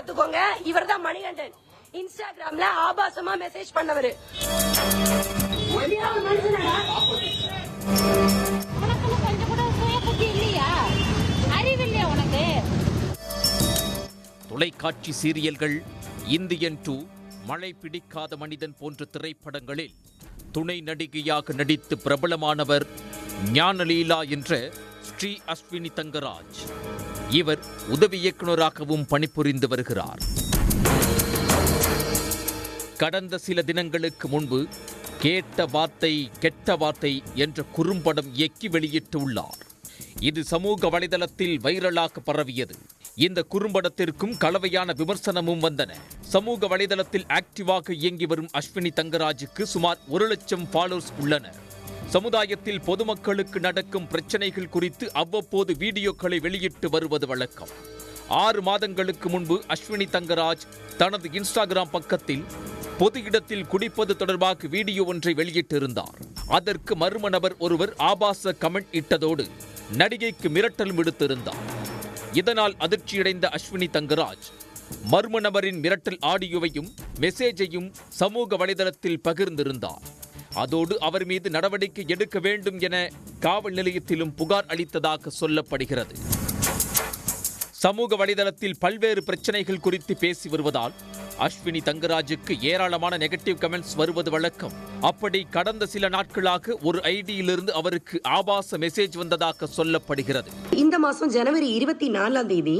பாத்துக்கோங்க. இவர்தான் மணிகண்டன். இன்ஸ்டாகிராம்ல ஆபாசமா மெசேஜ் பண்ணவரு. தொலைக்காட்சி சீரியல்கள், இந்தியன் 2, மழை பிடிக்காத மனிதன் போன்ற திரைப்படங்களில் துணை நடிகையாக நடித்து பிரபலமானவர் ஞானலீலா என்ற ஸ்ரீ அஸ்வினி தங்கராஜ். இவர் உதவி இயக்குநராகவும் பணிபுரிந்து வருகிறார். கடந்த சில தினங்களுக்கு முன்பு கேட்ட வார்த்தை கெட்ட வார்த்தை என்ற குறும்படம் இயக்கி வெளியிட்டுள்ளார். இது சமூக வலைதளத்தில் வைரலாக பரவியது. இந்த குறும்படத்திற்கும் கலவையான விமர்சனமும் வந்தன. சமூக வலைதளத்தில் ஆக்டிவாக இயங்கி வரும் அஸ்வினி தங்கராஜுக்கு சுமார் 1 லட்சம் ஃபாலோவர்ஸ் உள்ளனர். சமுதாயத்தில் பொதுமக்களுக்கு நடக்கும் பிரச்சனைகள் குறித்து அவ்வப்போது வீடியோக்களை வெளியிட்டு வருவது வழக்கம். 6 மாதங்களுக்கு முன்பு அஸ்வினி தங்கராஜ் தனது இன்ஸ்டாகிராம் பக்கத்தில் பொது இடத்தில் குடிப்பது தொடர்பாக வீடியோ ஒன்றை வெளியிட்டிருந்தார். அதற்கு மர்ம நபர் ஒருவர் ஆபாச கமெண்ட் இட்டதோடு நடிகைக்கு மிரட்டல் விடுத்திருந்தார். இதனால் அதிர்ச்சியடைந்த அஸ்வினி தங்கராஜ் மர்ம நபரின் மிரட்டல் ஆடியோவையும் மெசேஜையும் சமூக வலைதளத்தில் பகிர்ந்திருந்தார். அதோடு அவர் மீது நடவடிக்கை எடுக்க வேண்டும் என காவல் நிலையத்திலும் புகார் அளித்ததாக சொல்லப்படுகிறது. சமூக வலைதளத்தில் பல்வேறு பிரச்சனைகள் குறித்து பேசி வருவதால் அஸ்வினி தங்கராஜுக்கு ஏராளமான நெகட்டிவ் கமெண்ட்ஸ் வருவது வழக்கம். அப்படி கடந்த சில நாட்களாக ஒரு ஐடியிலிருந்து அவருக்கு ஆபாச மெசேஜ் வந்ததாக சொல்லப்படுகிறது. இந்த மாசம் ஜனவரி 24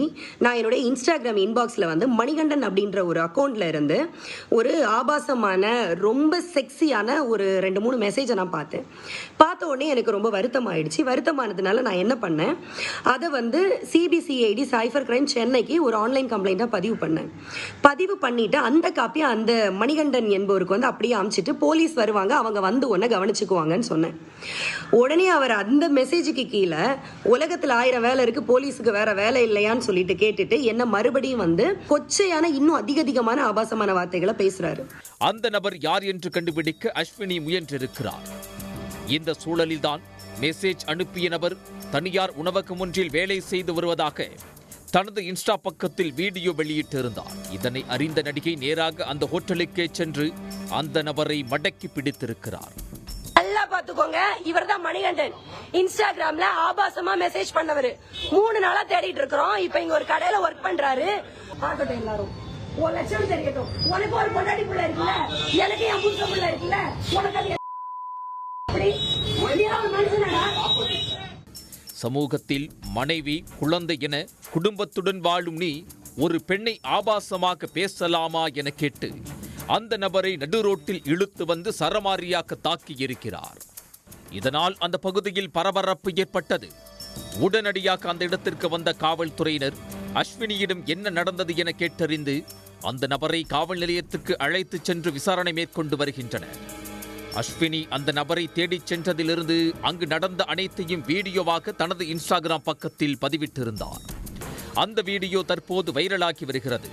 நான் என்னுடைய இன்ஸ்டாகிராம் இன்பாக்ஸ்ல மணிகண்டன் அப்படின்ற ஒரு அக்கௌண்ட்ல இருந்து ஒரு ஆபாசமான ரொம்ப செக்ஸியான ஒரு 2-3 மெசேஜை நான் பார்த்த உடனே எனக்கு ரொம்ப வருத்தமாயிடுச்சு. வருத்தமானதுனால நான் என்ன பண்ணேன், அதை சிபிசிஐடி சைபர் கிரைம் சென்னைக்கு ஒரு ஆன்லைன் கம்ப்ளைண்டா பதிவு பண்ணிட்டு அந்த காப்பியை அந்த மணிகண்டன் என்பவருக்கு அப்படியே அமிச்சிட்டு போலீஸ் வருவாங்க, அவங்க உடனே கவனிச்சுக்குவாங்கன்னு சொன்னேன். உடனே அவர் அந்த மெசேஜுக்கு கீழே உலகத்தில் 1000 வேலை இருக்கு, போலீஸுக்கு வேற வேலை இல்லையான்னு சொல்லிட்டு கேட்டுட்டு என்ன மறுபடியும் கொச்சையான இன்னும் அதிகமான ஆபாசமான வார்த்தைகளை பேசுறாரு. அந்த நபர் யார் என்று கண்டுபிடிக்க அஸ்வினி முயன்றிருக்கிறார். இந்த சூழலில்தான் மெசேஜ் அனுப்பிய நபர் தனியார் உணவகம் ஒன்றில் வேலை செய்து வருவதாக தனது இன்ஸ்டா பக்கத்தில் வீடியோ வெளியிட்டிருந்தார். இதனை அறிந்த நடிகை நேராக அந்த ஹோட்டலுக்கே சென்று அந்த நபரை மடக்கி பிடித்திருக்கிறார். நல்லா பாத்துக்கோங்க, இவர்தான் மணிகண்டன். இன்ஸ்டாகிராம்ல ஆபாசமா மெசேஜ் பண்ணவரு. 3 நாளா தேடிட்டு இருக்கிறோம். இப்ப இங்க ஒரு கடையில ஒர்க் பண்றாரு. பார்க்கட்டும் எல்லாரும், ஒரு லட்சம் தெரியட்டும். உனக்கு ஒரு பொண்டாட்டி பிள்ளை இருக்குல்ல, எனக்கு என் புருஷ பிள்ளை இருக்குல்ல, உனக்கு அது மனுஷனா? சமூகத்தில் மனைவி, குழந்தை என குடும்பத்துடன் வாழும் நீ ஒரு பெண்ணை ஆபாசமாக பேசலாமா என கேட்டு அந்த நபரை நடுரோட்டில் இழுத்து சரமாரியாக தாக்கியிருக்கிறார். இதனால் அந்த பகுதியில் பரபரப்பு ஏற்பட்டது. உடனடியாக அந்த இடத்திற்கு வந்த காவல்துறையினர் அஸ்வினியிடம் என்ன நடந்தது என கேட்டறிந்து அந்த நபரை காவல் நிலையத்துக்கு அழைத்துச் சென்று விசாரணை மேற்கொண்டு வருகின்றனர். அஸ்வினி அந்த நபரை தேடிச் சென்றதிலிருந்து அங்கு நடந்த அனைத்தையும் வீடியோவாக தனது இன்ஸ்டாகிராம் பக்கத்தில் பதிவிட்டிருந்தார். அந்த வீடியோ தற்போது வைரலாகி வருகிறது.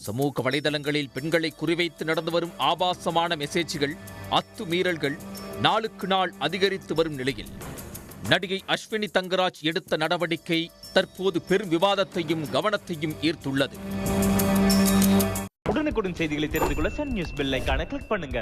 சமூக வலைதளங்களில் பெண்களை குறிவைத்து நடந்து வரும் ஆபாசமான மெசேஜ்கள், அத்துமீறல்கள் நாளுக்கு நாள் அதிகரித்து வரும் நிலையில் நடிகை அஸ்வினி தங்கராஜ் எடுத்த நடவடிக்கை தற்போது பெரும் விவாதத்தையும் கவனத்தையும் ஈர்த்துள்ளது. உடனுக்குடன் செய்திகளை தெரிந்து கொள்ள சன் நியூஸ் பெல் ஐகானை கிளிக் பண்ணுங்க.